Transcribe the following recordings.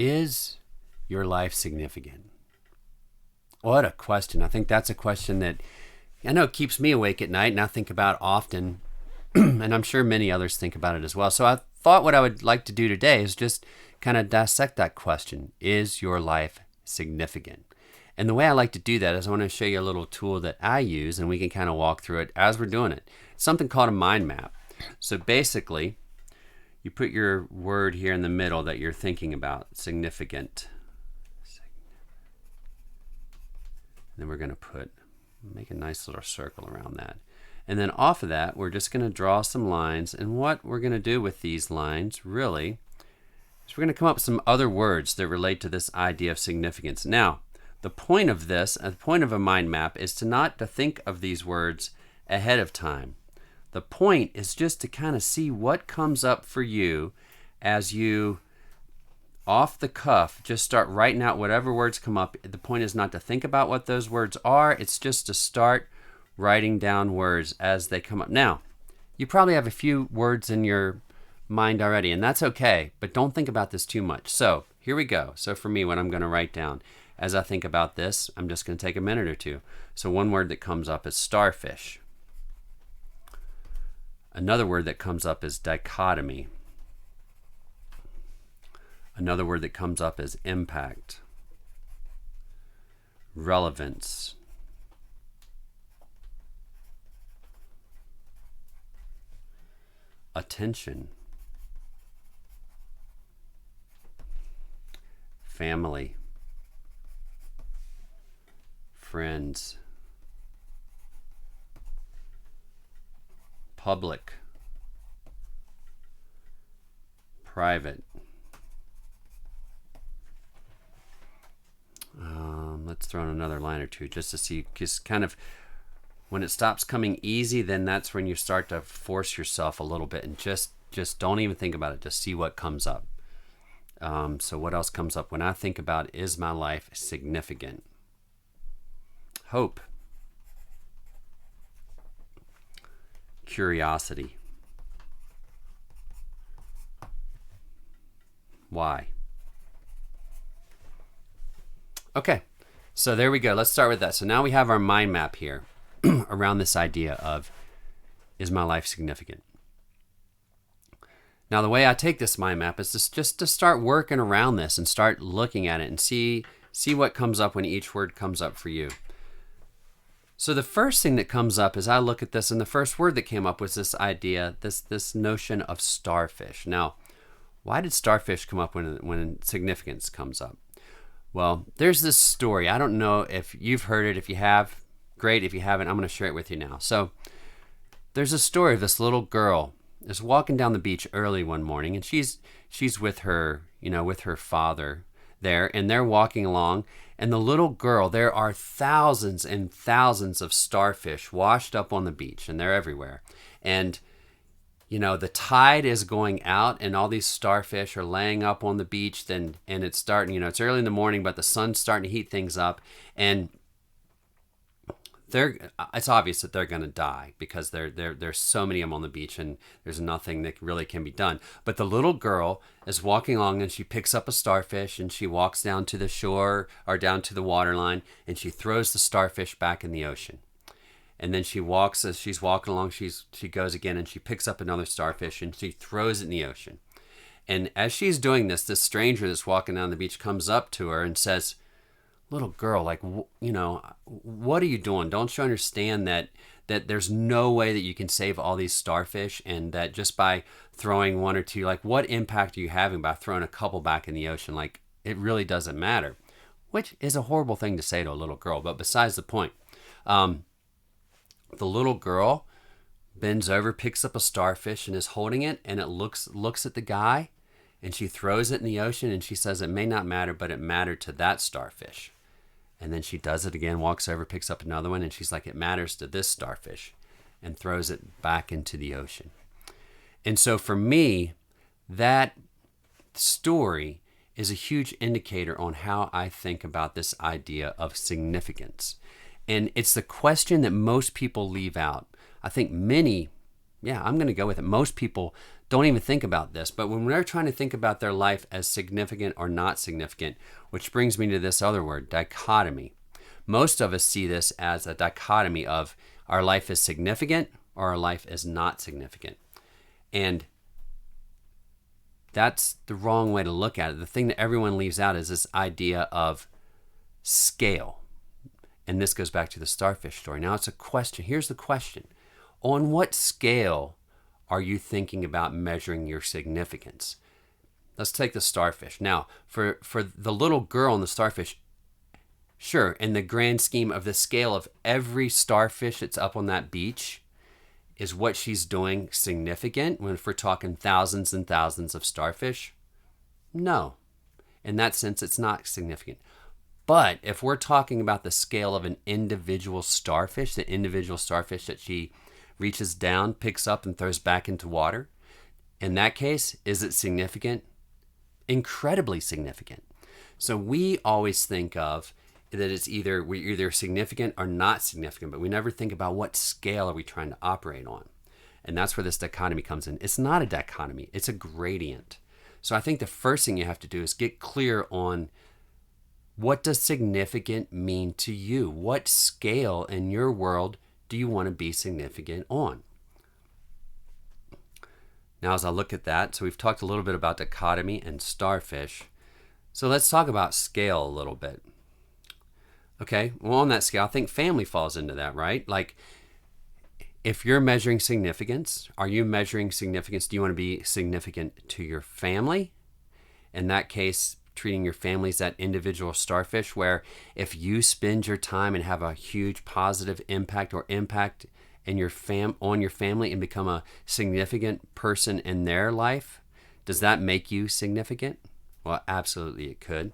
Is your life significant? What a question. I think that's a question that I know keeps me awake at night and I think about often, and I'm sure many others think about it as well. So I thought what I would like to do today is just kind of dissect that question. Is your life significant? And the way I like to do that is I want to show you a little tool that I use, and we can kind of walk through it as we're doing it. It's something called a mind map. So basically, you put your word here in the middle that you're thinking about, significant. Then we're going to make a nice little circle around that. And then off of that, we're just going to draw some lines. And what we're going to do with these lines, really, is we're going to come up with some other words that relate to this idea of significance. Now, the point of this, the point of a mind map, is not to think of these words ahead of time. The point is just to kind of see what comes up for you as you, off the cuff, just start writing out whatever words come up. The point is not to think about what those words are. It's just to start writing down words as they come up. Now, you probably have a few words in your mind already, and that's okay, but don't think about this too much. So here we go. So for me, what I'm going to write down as I think about this, I'm just going to take a minute or two. So one word that comes up is starfish. Another word that comes up is dichotomy. Another word that comes up is impact, relevance, attention, family, friends, public, private. Let's throw in another line or two just to see, just kind of when it stops coming easy, then that's when you start to force yourself a little bit and just don't even think about it. Just see what comes up. So what else comes up when I think about, is my life significant? Hope, curiosity. Why? Okay, so there we go. Let's start with that. So now we have our mind map here around this idea of, is my life significant? Now the way I take this mind map is just to start working around this and start looking at it and see what comes up when each word comes up for you. So the first thing that comes up as I look at this, and the first word that came up was this idea, this notion of starfish. Now, why did starfish come up when significance comes up? Well, there's this story. I don't know if you've heard it. If you have, great. If you haven't, I'm going to share it with you now. So there's a story of this little girl is walking down the beach early one morning, and she's with her, with her father there, and they're walking along, and the little girl, there are thousands and thousands of starfish washed up on the beach, and they're everywhere. And the tide is going out, and all these starfish are laying up on the beach. And it's starting, it's early in the morning, but the sun's starting to heat things up. And it's obvious that they're going to die because there's so many of them on the beach, and there's nothing that really can be done. But the little girl is walking along, and she picks up a starfish, and she walks down to the shore or down to the waterline, and she throws the starfish back in the ocean. And then she walks, as she's walking along, she goes again, and she picks up another starfish, and she throws it in the ocean. And as she's doing this, this stranger that's walking down the beach comes up to her and says, "Little girl, what are you doing? Don't you understand that there's no way that you can save all these starfish, and that just by throwing one or two, what impact are you having by throwing a couple back in the ocean? It really doesn't matter." Which is a horrible thing to say to a little girl, but besides the point. The little girl bends over, picks up a starfish, and is holding it, and it looks at the guy, and she throws it in the ocean, and she says, "It may not matter, but it mattered to that starfish." And then she does it again, walks over, picks up another one, and she's like, "It matters to this starfish," and throws it back into the ocean. And so for me, that story is a huge indicator on how I think about this idea of significance. And it's the question that most people leave out. I think I'm going to go with it. Most people don't even think about this. But when they're trying to think about their life as significant or not significant, which brings me to this other word, dichotomy. Most of us see this as a dichotomy of our life is significant or our life is not significant. And that's the wrong way to look at it. The thing that everyone leaves out is this idea of scale. And this goes back to the starfish story. Now it's a question. Here's the question. On what scale are you thinking about measuring your significance? Let's take the starfish. Now, for the little girl and the starfish, sure, in the grand scheme of the scale of every starfish that's up on that beach, is what she's doing significant if we're talking thousands and thousands of starfish? No. In that sense, it's not significant. But if we're talking about the scale of an individual starfish, the individual starfish that she reaches down, picks up, and throws back into water, in that case, is it significant? Incredibly significant. So we always think of that it's we're either significant or not significant, but we never think about what scale are we trying to operate on. And that's where this dichotomy comes in. It's not a dichotomy, it's a gradient. So I think the first thing you have to do is get clear on what does significant mean to you? What scale in your world do you want to be significant on? Now, as I look at that, so we've talked a little bit about dichotomy and starfish. So let's talk about scale a little bit. Okay, well, on that scale, I think family falls into that, right? Like, if you're measuring significance, are you measuring significance? Do you want to be significant to your family? In that case, treating your family as that individual starfish, where if you spend your time and have a huge positive impact or impact in your on your family and become a significant person in their life, does that make you significant? Well, absolutely it could.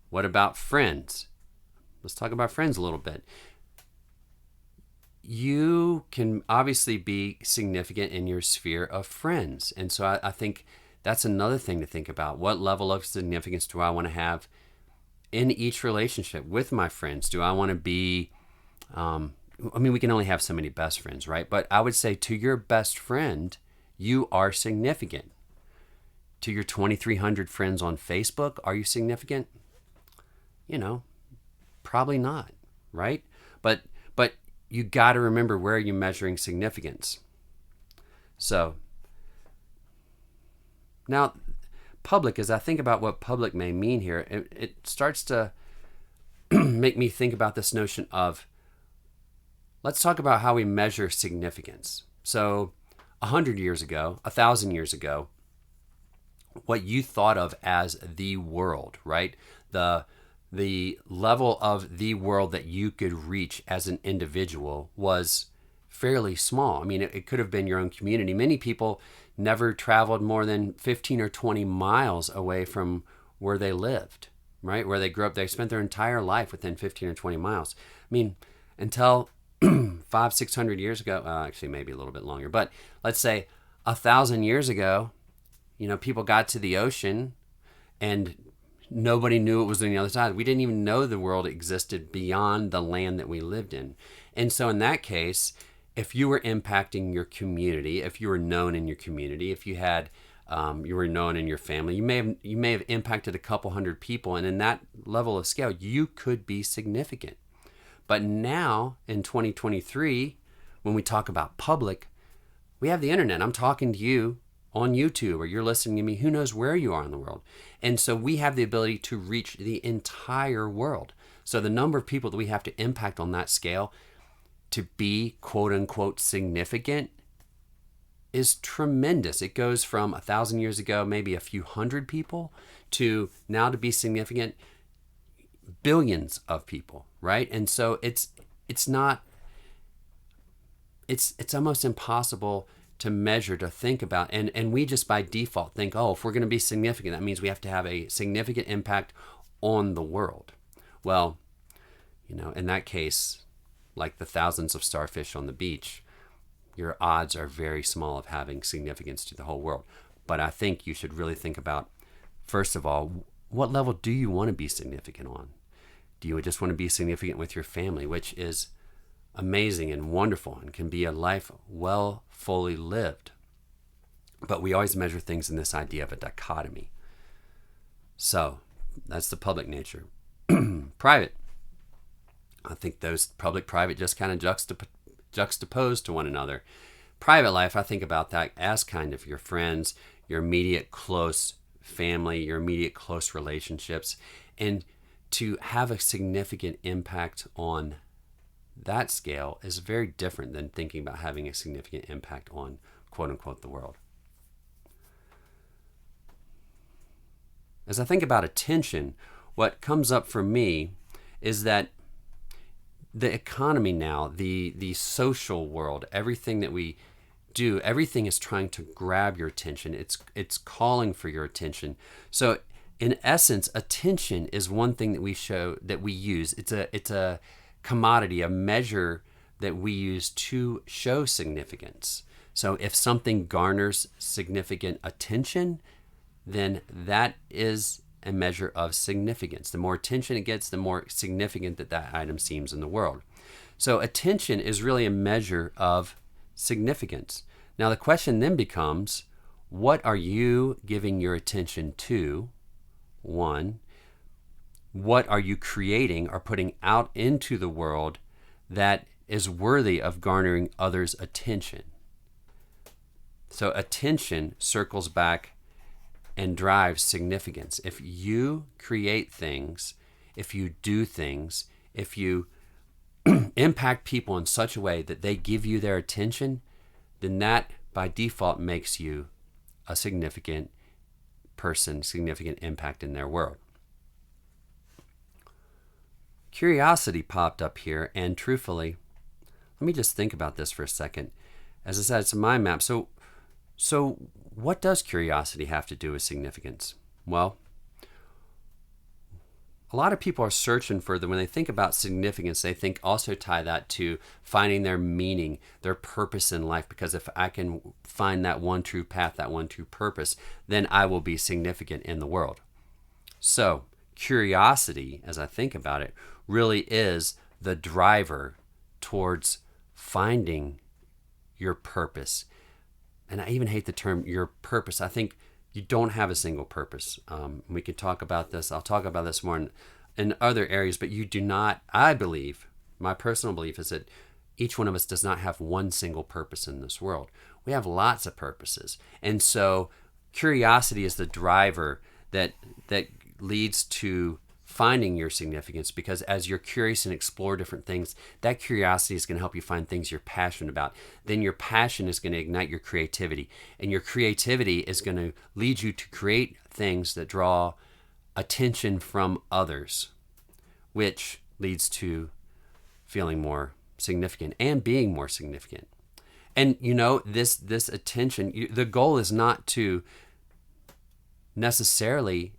What about friends? Let's talk about friends a little bit. You can obviously be significant in your sphere of friends. And so I think that's another thing to think about. What level of significance do I want to have in each relationship with my friends? Do I want to be, we can only have so many best friends, right? But I would say to your best friend, you are significant. To your 2,300 friends on Facebook, are you significant? Probably not, right? But you got to remember, where are you measuring significance? So now, public, as I think about what public may mean here, it starts to make me think about this notion of, let's talk about how we measure significance. So 100 years ago, 1,000 years ago, what you thought of as the world, right? The level of the world that you could reach as an individual was fairly small. I mean, it could have been your own community. Many people never traveled more than 15 or 20 miles away from where they lived, right? Where they grew up. They spent their entire life within 15 or 20 miles. I mean, until 500-600 years ago, actually maybe a little bit longer, but let's say 1,000 years ago, people got to the ocean and nobody knew it was on the other side. We didn't even know the world existed beyond the land that we lived in. And so in that case, if you were impacting your community, if you were known in your community, if you had, you were known in your family, you may have impacted a couple hundred people. And in that level of scale, you could be significant. But now in 2023, when we talk about public, we have the internet. I'm talking to you on YouTube, or you're listening to me, who knows where you are in the world. And so we have the ability to reach the entire world. So the number of people that we have to impact on that scale to be quote unquote significant is tremendous. It goes from 1,000 years ago, maybe a few hundred people, to now to be significant, billions of people, right? And so it's almost impossible to measure, to think about. And we just by default think, if we're going to be significant, that means we have to have a significant impact on the world. Well, in that case, like the thousands of starfish on the beach, your odds are very small of having significance to the whole world. But I think you should really think about, first of all, what level do you want to be significant on? Do you just want to be significant with your family, which is amazing and wonderful and can be a life well fully lived? But we always measure things in this idea of a dichotomy. So that's the public nature. Private. I think those public, private just kind of juxtaposed to one another. Private life, I think about that as kind of your friends, your immediate close family, your immediate close relationships. And to have a significant impact on that scale is very different than thinking about having a significant impact on, quote unquote, the world. As I think about attention, what comes up for me is that the economy now, the social world, everything that we do, everything is trying to grab your attention. It's calling for your attention. So in essence, attention is one thing that we use. It's a commodity, a measure that we use to show significance. So if something garners significant attention, then that is a measure of significance. The more attention it gets, the more significant that item seems in the world. So attention is really a measure of significance. Now the question then becomes, what are you giving your attention to? One, what are you creating or putting out into the world that is worthy of garnering others' attention? So attention circles back and drives significance. If you create things, if you do things, if you impact people in such a way that they give you their attention, then that by default makes you a significant person, significant impact in their world. Curiosity popped up here, and truthfully, let me just think about this for a second. As I said, it's a mind map. So what does curiosity have to do with significance? Well, a lot of people are searching for when they think about significance, they think also tie that to finding their meaning, their purpose in life. Because if I can find that one true path, that one true purpose, then I will be significant in the world. So curiosity, as I think about it, really is the driver towards finding your purpose. And I even hate the term your purpose. I think you don't have a single purpose. We could talk about this. I'll talk about this more in other areas, but you do not, I believe, my personal belief is that each one of us does not have one single purpose in this world. We have lots of purposes. And so curiosity is the driver that leads to finding your significance, because as you're curious and explore different things, that curiosity is going to help you find things you're passionate about. Then your passion is going to ignite your creativity, and your creativity is going to lead you to create things that draw attention from others, which leads to feeling more significant and being more significant. And you know, this attention, the goal is not to necessarily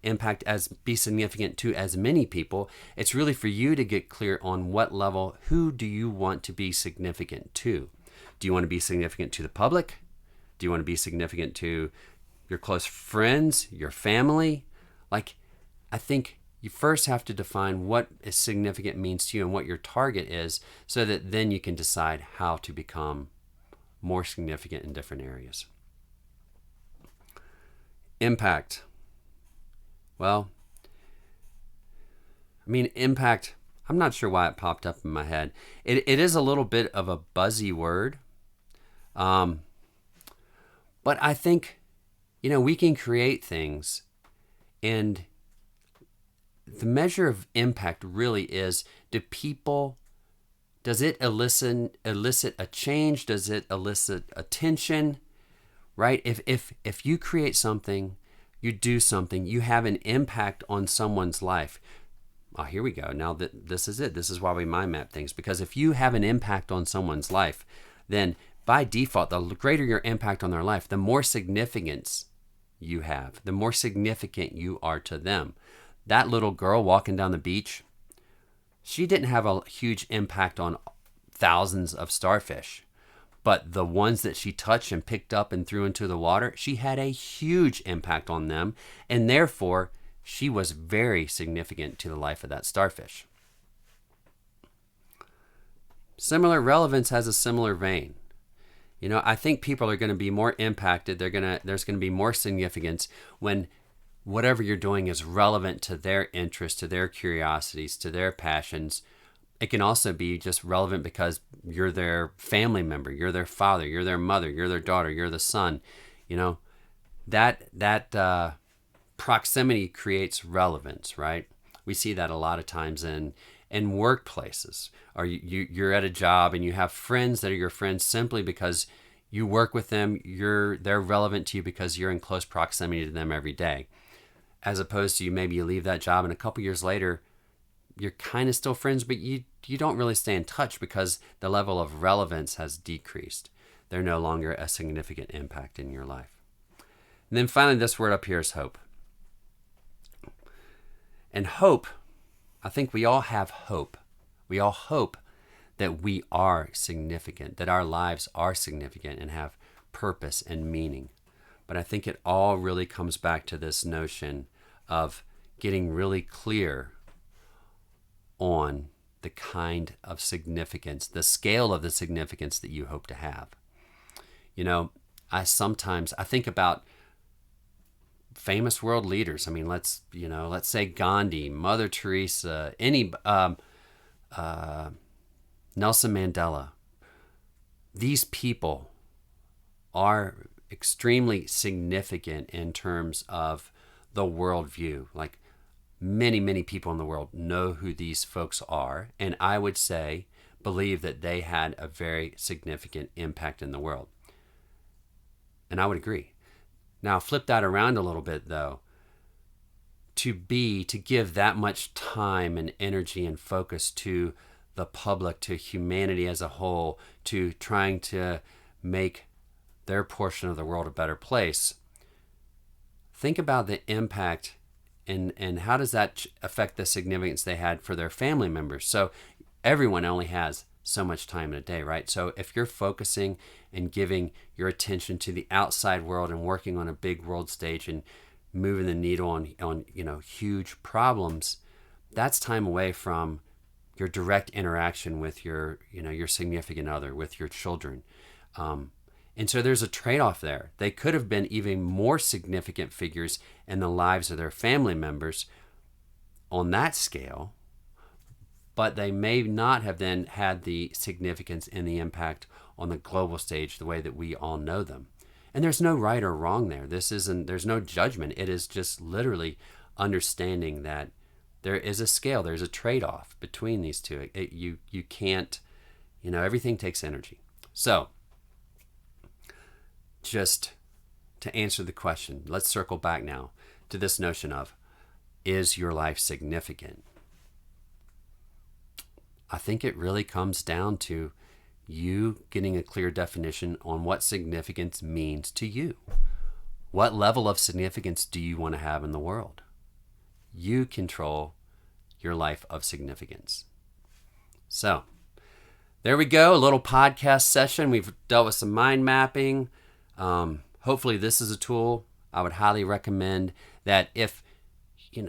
be significant to as many people. It's really for you to get clear on what level, who do you want to be significant to? Do you want to be significant to the public? Do you want to be significant to your close friends, your family? I think you first have to define what is significant means to you and what your target is, so that then you can decide how to become more significant in different areas. Impact. Well, impact, I'm not sure why it popped up in my head. It is a little bit of a buzzy word. But I think, we can create things, and the measure of impact really is, does it elicit a change? Does it elicit attention? Right? If you create something, you do something, you have an impact on someone's life. Oh, here we go. Now this is it. This is why we mind map things. Because if you have an impact on someone's life, then by default, the greater your impact on their life, the more significance you have, the more significant you are to them. That little girl walking down the beach, she didn't have a huge impact on thousands of starfish. But the ones that she touched and picked up and threw into the water, she had a huge impact on them. And therefore, she was very significant to the life of that starfish. Similar relevance has a similar vein. I think people are going to be more impacted. There's going to be more significance when whatever you're doing is relevant to their interests, to their curiosities, to their passions. It can also be just relevant because you're their family member, you're their father, you're their mother, you're their daughter, you're the son. That proximity creates relevance, right? We see that a lot of times in workplaces, or you're at a job and you have friends that are your friends simply because you work with them. They're relevant to you because you're in close proximity to them every day, as opposed to maybe you leave that job and a couple years later you're kind of still friends, but you don't really stay in touch because the level of relevance has decreased. They're no longer a significant impact in your life. And then finally, this word up here is hope. And hope, I think we all have hope. We all hope that we are significant, that our lives are significant and have purpose and meaning. But I think it all really comes back to this notion of getting really clear on the kind of significance, the scale of the significance that you hope to have. I think about famous world leaders. I mean, let's say Gandhi, Mother Teresa, Nelson Mandela. These people are extremely significant in terms of the worldview. Like many, many people in the world know who these folks are, and I would say believe that they had a very significant impact in the world. And I would agree. Now, flip that around a little bit, though. To give that much time and energy and focus to the public, to humanity as a whole, to trying to make their portion of the world a better place. Think about the impact and how does that affect the significance they had for their family members. So everyone only has so much time in a day, right? So if you're focusing and giving your attention to the outside world and working on a big world stage and moving the needle on huge problems, that's time away from your direct interaction with your significant other, with your children. And so there's a trade-off there. They could have been even more significant figures in the lives of their family members on that scale, but they may not have then had the significance and the impact on the global stage the way that we all know them. And there's no right or wrong there. There's no judgment. It is just literally understanding that there is a scale, there's a trade-off between these two. You can't, everything takes energy. So, just to answer the question, let's circle back now to this notion of, is your life significant? I think it really comes down to you getting a clear definition on what significance means to you. What level of significance do you want to have in the world? You control your life of significance. So, there we go, a little podcast session. We've dealt with some mind mapping. Hopefully this is a tool I would highly recommend that if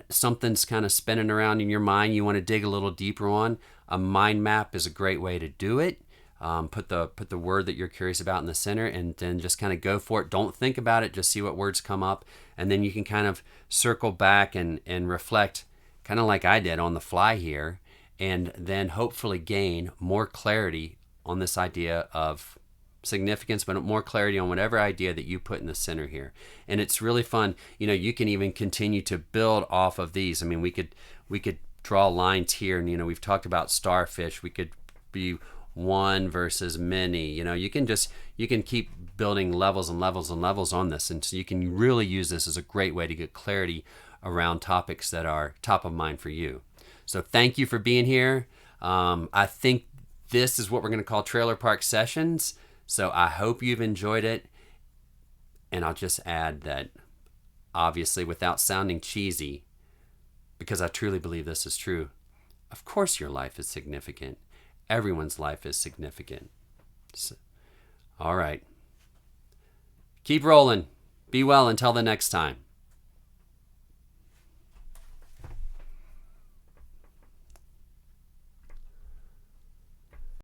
something's kind of spinning around in your mind, you want to dig a little deeper on, a mind map is a great way to do it. Put the word that you're curious about in the center and then just kind of go for it. Don't think about it, just see what words come up. And then you can kind of circle back and reflect, kind of like I did on the fly here, and then hopefully gain more clarity on this idea of significance, but more clarity on whatever idea that you put in the center here. And it's really fun. You can even continue to build off of these. I mean, we could draw lines here, and we've talked about starfish. We could be one versus many. You can keep building levels and levels and levels on this, and so you can really use this as a great way to get clarity around topics that are top of mind for you. So thank you for being here. I think this is what we're going to call Trailer Park Sessions. So I hope you've enjoyed it. And I'll just add that, obviously, without sounding cheesy, because I truly believe this is true, of course your life is significant. Everyone's life is significant. So, all right. Keep rolling. Be well until the next time.